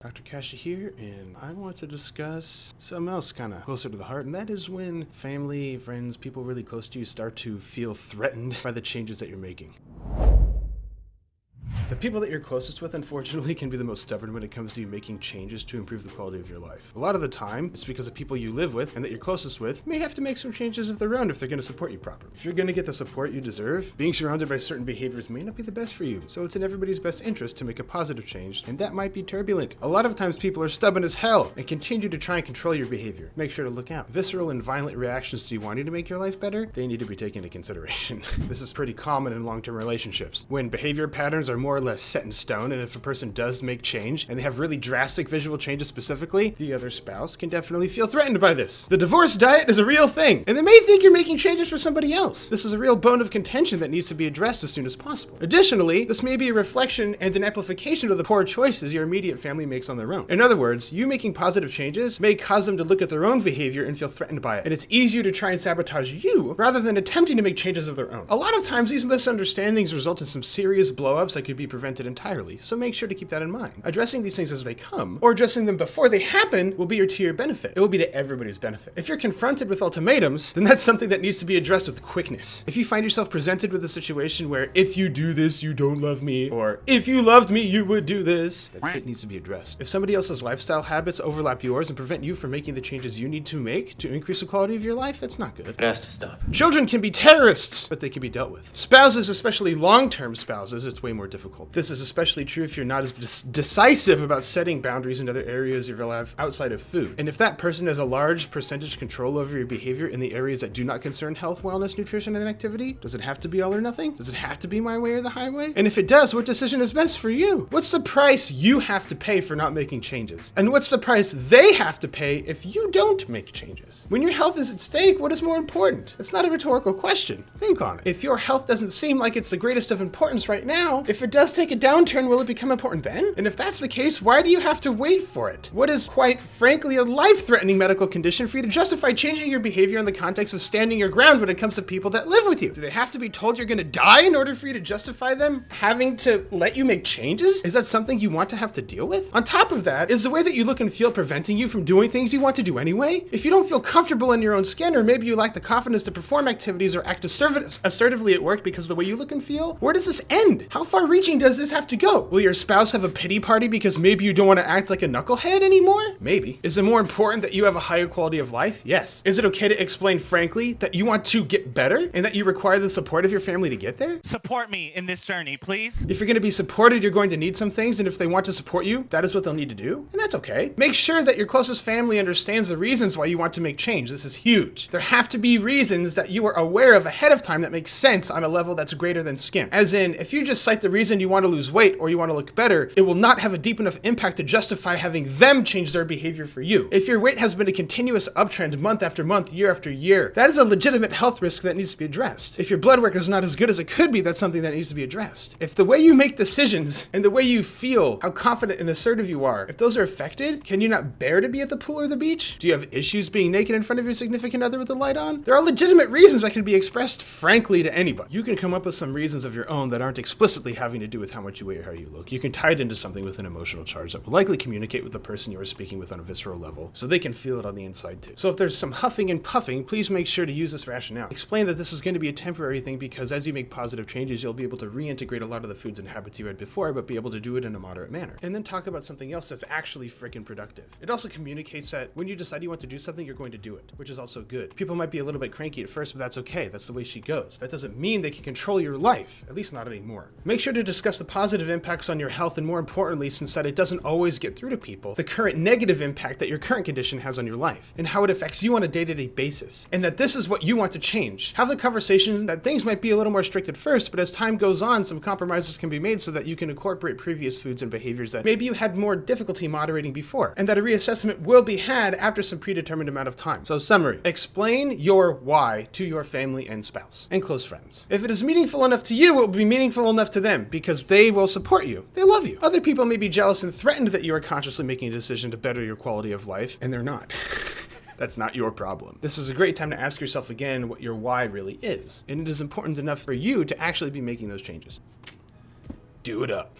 Dr. Kashey here, and I want to discuss something else kind of closer to the heart, and that is when family, friends, people really close to you start to feel threatened by the changes that you're making. The people that you're closest with, unfortunately, can be the most stubborn when it comes to you making changes to improve the quality of your life. A lot of the time, it's because the people you live with and that you're closest with may have to make some changes of their own if they're going to support you properly. If you're going to get the support you deserve, being surrounded by certain behaviors may not be the best for you, so it's in everybody's best interest to make a positive change, and that might be turbulent. A lot of times people are stubborn as hell and continue to try and control your behavior. Make sure to look out. Visceral and violent reactions to you wanting to make your life better, they need to be taken into consideration. This is pretty common in long-term relationships, when behavior patterns are more or less set in stone, and if a person does make change and they have really drastic visual changes specifically, the other spouse can definitely feel threatened by this. The divorce diet is a real thing, and they may think you're making changes for somebody else. This is a real bone of contention that needs to be addressed as soon as possible. Additionally, this may be a reflection and an amplification of the poor choices your immediate family makes on their own. In other words, you making positive changes may cause them to look at their own behavior and feel threatened by it, and it's easier to try and sabotage you rather than attempting to make changes of their own. A lot of times these misunderstandings result in some serious blow-ups that could be prevented entirely, so make sure to keep that in mind. Addressing these things as they come, or addressing them before they happen, will be to your benefit. It will be to everybody's benefit. If you're confronted with ultimatums, then that's something that needs to be addressed with quickness. If you find yourself presented with a situation where if you do this, you don't love me, or if you loved me, you would do this, then it needs to be addressed. If somebody else's lifestyle habits overlap yours and prevent you from making the changes you need to make to increase the quality of your life, that's not good. It has to stop. Children can be terrorists, but they can be dealt with. Spouses, especially long-term spouses, it's way more difficult. This is especially true if you're not as decisive about setting boundaries in other areas of your life outside of food. And if that person has a large percentage control over your behavior in the areas that do not concern health, wellness, nutrition, and activity, does it have to be all or nothing? Does it have to be my way or the highway? And if it does, what decision is best for you? What's the price you have to pay for not making changes? And what's the price they have to pay if you don't make changes? When your health is at stake, what is more important? It's not a rhetorical question. Think on it. If your health doesn't seem like it's the greatest of importance right now, if it does take a downturn, will it become important then? And if that's the case, why do you have to wait for it? What is quite frankly a life-threatening medical condition for you to justify changing your behavior in the context of standing your ground when it comes to people that live with you? Do they have to be told you're gonna die in order for you to justify them having to let you make changes? Is that something you want to have to deal with? On top of that, is the way that you look and feel preventing you from doing things you want to do anyway? If you don't feel comfortable in your own skin, or maybe you lack the confidence to perform activities or act assertively at work because of the way you look and feel, where does this end? How far-reaching does this have to go? Will your spouse have a pity party because maybe you don't want to act like a knucklehead anymore? Maybe. Is it more important that you have a higher quality of life? Yes. Is it okay to explain frankly that you want to get better and that you require the support of your family to get there? Support me in this journey, please. If you're going to be supported, you're going to need some things, and if they want to support you, that is what they'll need to do, and that's okay. Make sure that your closest family understands the reasons why you want to make change. This is huge. There have to be reasons that you are aware of ahead of time that make sense on a level that's greater than skin. As in, if you just cite the reason you want to lose weight or you want to look better, it will not have a deep enough impact to justify having them change their behavior for you. If your weight has been a continuous uptrend month after month, year after year, that is a legitimate health risk that needs to be addressed. If your blood work is not as good as it could be, that's something that needs to be addressed. If the way you make decisions and the way you feel, how confident and assertive you are, if those are affected, can you not bear to be at the pool or the beach? Do you have issues being naked in front of your significant other with the light on? There are legitimate reasons that can be expressed frankly to anybody. You can come up with some reasons of your own that aren't explicitly having to do with how much you weigh or how you look. You can tie it into something with an emotional charge that will likely communicate with the person you are speaking with on a visceral level, so they can feel it on the inside too. So if there's some huffing and puffing, please make sure to use this rationale. Explain that this is going to be a temporary thing because as you make positive changes, you'll be able to reintegrate a lot of the foods and habits you had before, but be able to do it in a moderate manner. And then talk about something else that's actually freaking productive. It also communicates that when you decide you want to do something, you're going to do it, which is also good. People might be a little bit cranky at first, but that's okay. That's the way she goes. That doesn't mean they can control your life, at least not anymore. Make sure to discuss the positive impacts on your health, and more importantly, since that it doesn't always get through to people, the current negative impact that your current condition has on your life and how it affects you on a day-to-day basis, and that this is what you want to change. Have the conversations that things might be a little more strict at first, but as time goes on, some compromises can be made so that you can incorporate previous foods and behaviors that maybe you had more difficulty moderating before, and that a reassessment will be had after some predetermined amount of time. So summary, explain your why to your family and spouse and close friends. If it is meaningful enough to you, it will be meaningful enough to them because they will support you. They love you. Other people may be jealous and threatened that you are consciously making a decision to better your quality of life, and they're not. That's not your problem. This is a great time to ask yourself again what your why really is, and it is important enough for you to actually be making those changes. Do it up.